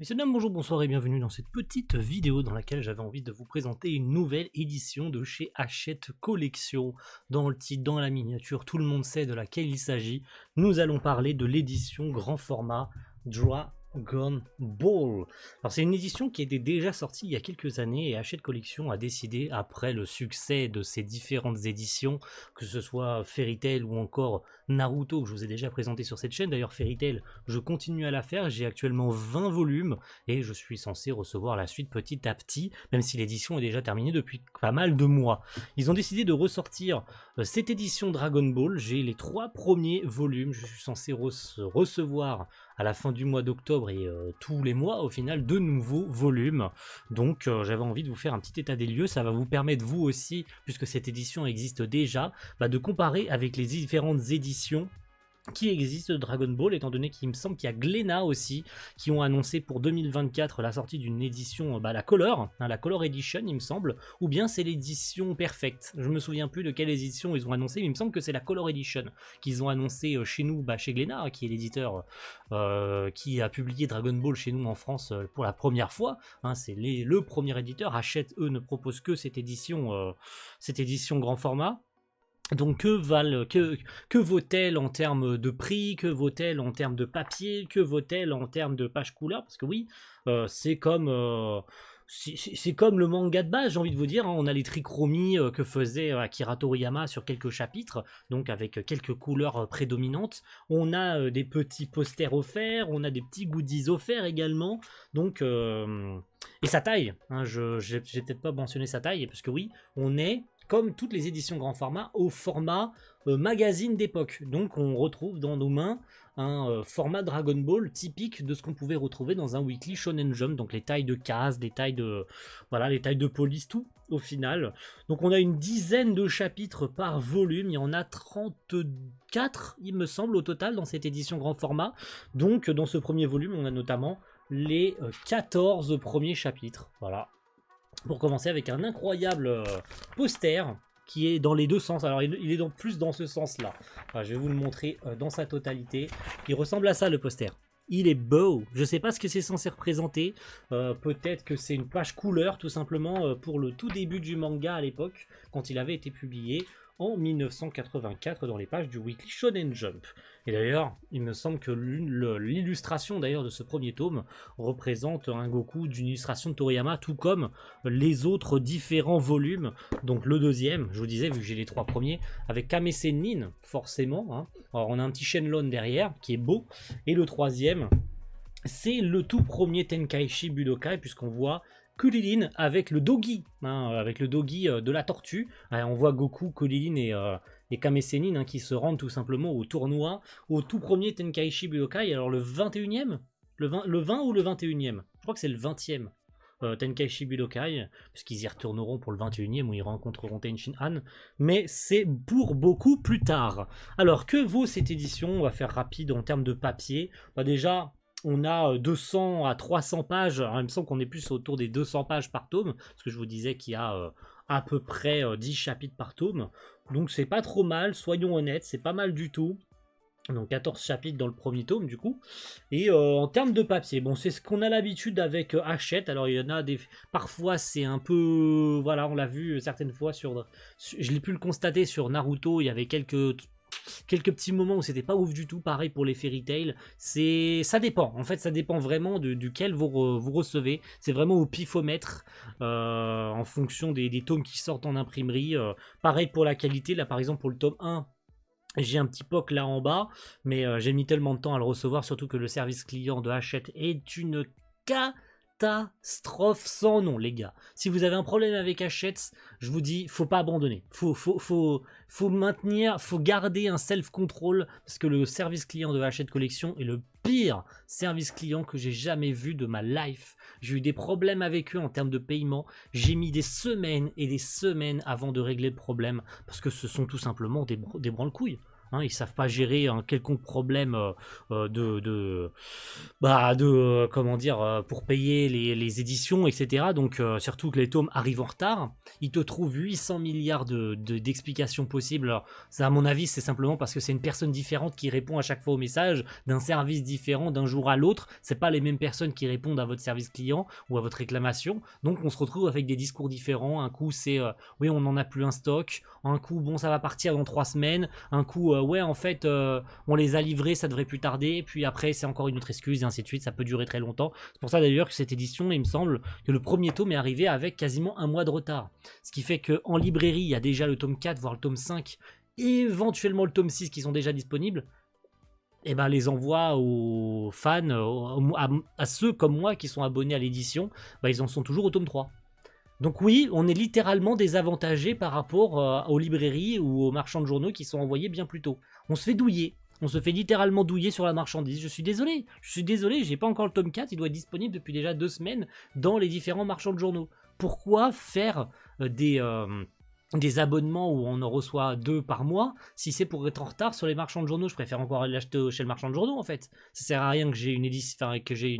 Messieurs, dames, bonjour, bonsoir et bienvenue dans cette petite vidéo dans laquelle j'avais envie de vous présenter une nouvelle édition de chez Hachette Collection. Dans le titre, dans la miniature, tout le monde sait de laquelle il s'agit. Nous allons parler de l'édition grand format Dragon Ball. Alors c'est une édition qui était déjà sortie il y a quelques années et Hachette Collection a décidé, après le succès de ces différentes éditions, que ce soit Fairy Tail ou encore Naruto que je vous ai déjà présenté sur cette chaîne. D'ailleurs Fairy Tail, je continue à la faire, j'ai actuellement 20 volumes et je suis censé recevoir la suite petit à petit, même si l'édition est déjà terminée depuis pas mal de mois. Ils ont décidé de ressortir cette édition Dragon Ball. J'ai les 3 premiers volumes, je suis censé recevoir à la fin du mois d'octobre et tous les mois au final de nouveaux volumes. Donc j'avais envie de vous faire un petit état des lieux. Ça va vous permettre vous aussi, puisque cette édition existe déjà, de comparer avec les différentes éditions qui existe de Dragon Ball, étant donné qu'il me semble qu'il y a Glénat aussi qui ont annoncé pour 2024 la sortie d'une édition, la Color, la Color Edition il me semble, ou bien c'est l'édition Perfect. Je me souviens plus de quelle édition ils ont annoncé, mais il me semble que c'est la Color Edition qu'ils ont annoncé chez nous, chez Glénat, qui est l'éditeur qui a publié Dragon Ball chez nous en France pour la première fois. C'est le premier éditeur. Hachette, eux, ne propose que cette édition grand format. Donc que vaut-elle en termes de prix, que vaut-elle en termes de papier, que vaut-elle en termes de page couleur? Parce que oui, c'est comme le manga de base, j'ai envie de vous dire. On a les trichromies que faisait Akira Toriyama sur quelques chapitres, donc avec quelques couleurs prédominantes. On a des petits posters offerts, on a des petits goodies offerts également. Donc et sa taille, j'ai peut-être pas mentionné sa taille, parce que oui, on est, comme toutes les éditions grand format, au format magazine d'époque. Donc on retrouve dans nos mains un format Dragon Ball typique de ce qu'on pouvait retrouver dans un weekly Shonen Jump, donc les tailles de cases, les tailles de police, tout au final. Donc on a une dizaine de chapitres par volume, il y en a 34 il me semble au total dans cette édition grand format. Donc dans ce premier volume on a notamment les 14 premiers chapitres, voilà. Pour commencer avec un incroyable poster qui est dans les deux sens. Alors il est plus dans ce sens là. Enfin, je vais vous le montrer dans sa totalité. Il ressemble à ça le poster. Il est beau. Je sais pas ce que c'est censé représenter. Peut-être que c'est une page couleur tout simplement pour le tout début du manga à l'époque, quand il avait été publié en 1984 dans les pages du Weekly Shonen Jump. Et d'ailleurs, il me semble que l'illustration d'ailleurs de ce premier tome représente un Goku d'une illustration de Toriyama, tout comme les autres différents volumes. Donc le deuxième, je vous disais, vu que j'ai les 3 premiers, avec Kame Sennin, forcément. Alors on a un petit Shenlong derrière, qui est beau. Et le troisième, c'est le tout premier Tenkaichi Budokai, puisqu'on voit Kulilin avec le Dogi, de la tortue. On voit Goku, Kulilin et Kame Sennin qui se rendent tout simplement au tournoi, au tout premier Tenkaichi Budokai. Alors le 21e, le 20 ou le 21e? Je crois que c'est le 20e. Tenkaichi Budokai, puisqu'ils y retourneront pour le 21e où ils rencontreront Tenshin Han, mais c'est pour beaucoup plus tard. Alors que vaut cette édition? On va faire rapide en termes de papier. Déjà, on a 200 à 300 pages, alors, il me semble qu'on est plus autour des 200 pages par tome, parce que je vous disais qu'il y a à peu près 10 chapitres par tome, donc c'est pas trop mal, soyons honnêtes, c'est pas mal du tout. Donc 14 chapitres dans le premier tome du coup. Et en termes de papier, bon c'est ce qu'on a l'habitude avec Hachette. Alors il y en a des... Parfois c'est un peu... Voilà, on l'a vu certaines fois sur... Je l'ai pu le constater sur Naruto, il y avait quelques petits moments où c'était pas ouf du tout. Pareil pour les Fairy Tail. Ça dépend. En fait, ça dépend vraiment duquel vous recevez. C'est vraiment au pifomètre en fonction des tomes qui sortent en imprimerie. Pareil pour la qualité. Là, par exemple, pour le tome 1, j'ai un petit POC là en bas, mais j'ai mis tellement de temps à le recevoir, surtout que le service client de Hachette est une catastrophe sans nom, les gars. Si vous avez un problème avec Hachette, je vous dis, faut pas abandonner. Faut maintenir, faut garder un self-control, parce que le service client de Hachette Collection est le pire service client que j'ai jamais vu de ma life. J'ai eu des problèmes avec eux en termes de paiement. J'ai mis des semaines et des semaines avant de régler le problème, parce que ce sont tout simplement des branle-couilles. Hein, ils savent pas gérer un quelconque problème comment dire, pour payer les éditions, etc. Donc surtout que les tomes arrivent en retard. Ils te trouvent 800 milliards d'explications possibles. Alors, ça, à mon avis, c'est simplement parce que c'est une personne différente qui répond à chaque fois au message, d'un service différent d'un jour à l'autre. C'est pas les mêmes personnes qui répondent à votre service client ou à votre réclamation. Donc on se retrouve avec des discours différents. Un coup c'est oui, on n'en a plus un stock. Un coup, bon, ça va partir dans 3 semaines. Un coup, ouais, en fait, on les a livrés, ça devrait plus tarder. Puis après, c'est encore une autre excuse et ainsi de suite. Ça peut durer très longtemps. C'est pour ça d'ailleurs que cette édition, il me semble que le premier tome est arrivé avec quasiment un mois de retard. Ce qui fait qu'en librairie, il y a déjà le tome 4, voire le tome 5, éventuellement le tome 6 qui sont déjà disponibles. Et ben les envois aux fans, à ceux comme moi qui sont abonnés à l'édition, bah, ils en sont toujours au tome 3. Donc oui, on est littéralement désavantagé par rapport aux librairies ou aux marchands de journaux qui sont envoyés bien plus tôt. On se fait douiller. On se fait littéralement douiller sur la marchandise. Je suis désolé, j'ai pas encore le tome 4, il doit être disponible depuis déjà 2 semaines dans les différents marchands de journaux. Pourquoi faire des abonnements où on en reçoit 2 par mois, si c'est pour être en retard sur les marchands de journaux? Je préfère encore l'acheter chez le marchand de journaux en fait. Ça sert à rien que j'ai une édition, enfin, que j'ai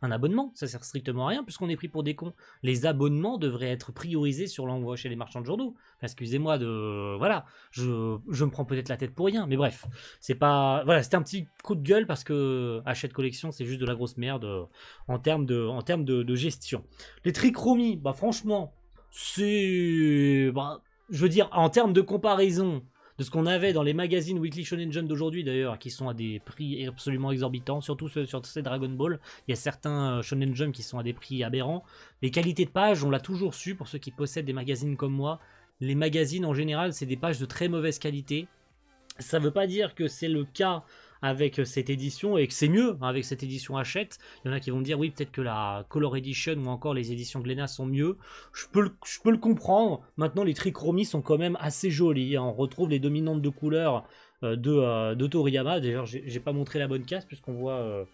un abonnement, ça sert strictement à rien puisqu'on est pris pour des cons. Les abonnements devraient être priorisés sur l'envoi chez les marchands de journaux. Enfin, excusez-moi de... Voilà, je me prends peut-être la tête pour rien, mais bref, c'est pas... Voilà, c'était un petit coup de gueule parce que Hachette Collection, c'est juste de la grosse merde en termes de gestion. Les trichromies, bah franchement, c'est... Bah, je veux dire, en termes de comparaison de ce qu'on avait dans les magazines Weekly Shonen Jump d'aujourd'hui d'ailleurs, qui sont à des prix absolument exorbitants, surtout sur ces Dragon Ball, il y a certains Shonen Jump qui sont à des prix aberrants. Les qualités de pages, on l'a toujours su, pour ceux qui possèdent des magazines comme moi, les magazines en général, c'est des pages de très mauvaise qualité. Ça veut pas dire que c'est le cas avec cette édition et que c'est mieux avec cette édition Hachette. Il y en a qui vont me dire oui, peut-être que la Color Edition ou encore les éditions Glénat sont mieux. Je peux le comprendre. Maintenant, les trichromies sont quand même assez jolies. On retrouve les dominantes de couleurs de Toriyama. D'ailleurs, j'ai pas montré la bonne case puisqu'on voit...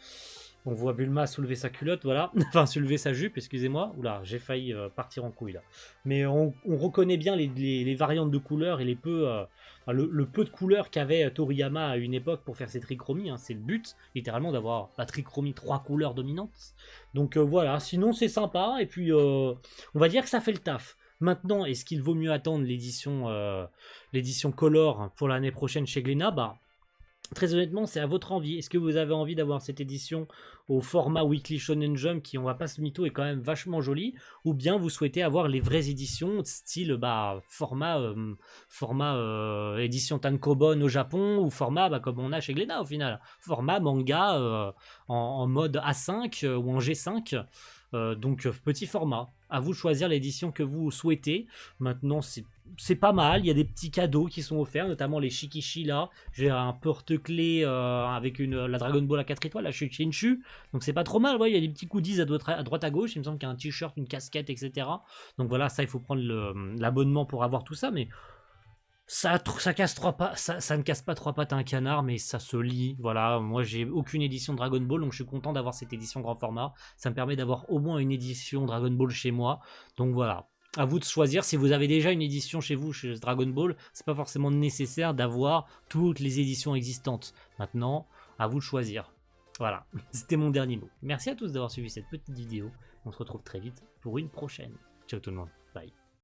on voit Bulma soulever sa culotte, voilà. Enfin, soulever sa jupe, excusez-moi. Oula, j'ai failli partir en couille là. Mais on reconnaît bien les variantes de couleurs et les le peu de couleurs qu'avait Toriyama à une époque pour faire ses trichromies. Hein. C'est le but, littéralement, d'avoir la trichromie 3 couleurs dominantes. Donc voilà, sinon c'est sympa. Et puis, on va dire que ça fait le taf. Maintenant, est-ce qu'il vaut mieux attendre l'édition Color pour l'année prochaine chez Glénat? Bah, très honnêtement, c'est à votre envie. Est-ce que vous avez envie d'avoir cette édition au format Weekly Shonen Jump qui, on va pas se mytho, est quand même vachement jolie, ou bien vous souhaitez avoir les vraies éditions style format édition Tankobon au Japon ou format comme on a chez Glénat au final, format manga en mode A5 ou en G5. Donc petit format, à vous de choisir l'édition que vous souhaitez. Maintenant c'est pas mal, il y a des petits cadeaux qui sont offerts, notamment les Shikishi là, j'ai un porte-clés avec la Dragon Ball à 4 étoiles, la Shuchinshu, donc c'est pas trop mal, ouais, il y a des petits goodies à droite à gauche, il me semble qu'il y a un t-shirt, une casquette, etc. Donc voilà, ça il faut prendre l'abonnement pour avoir tout ça, mais ça ne casse pas 3 pattes à un canard, mais ça se lit. Voilà, moi j'ai aucune édition Dragon Ball, donc je suis content d'avoir cette édition grand format. Ça me permet d'avoir au moins une édition Dragon Ball chez moi. Donc voilà, à vous de choisir. Si vous avez déjà une édition chez vous, chez Dragon Ball, c'est pas forcément nécessaire d'avoir toutes les éditions existantes. Maintenant, à vous de choisir. Voilà, c'était mon dernier mot. Merci à tous d'avoir suivi cette petite vidéo. On se retrouve très vite pour une prochaine. Ciao tout le monde.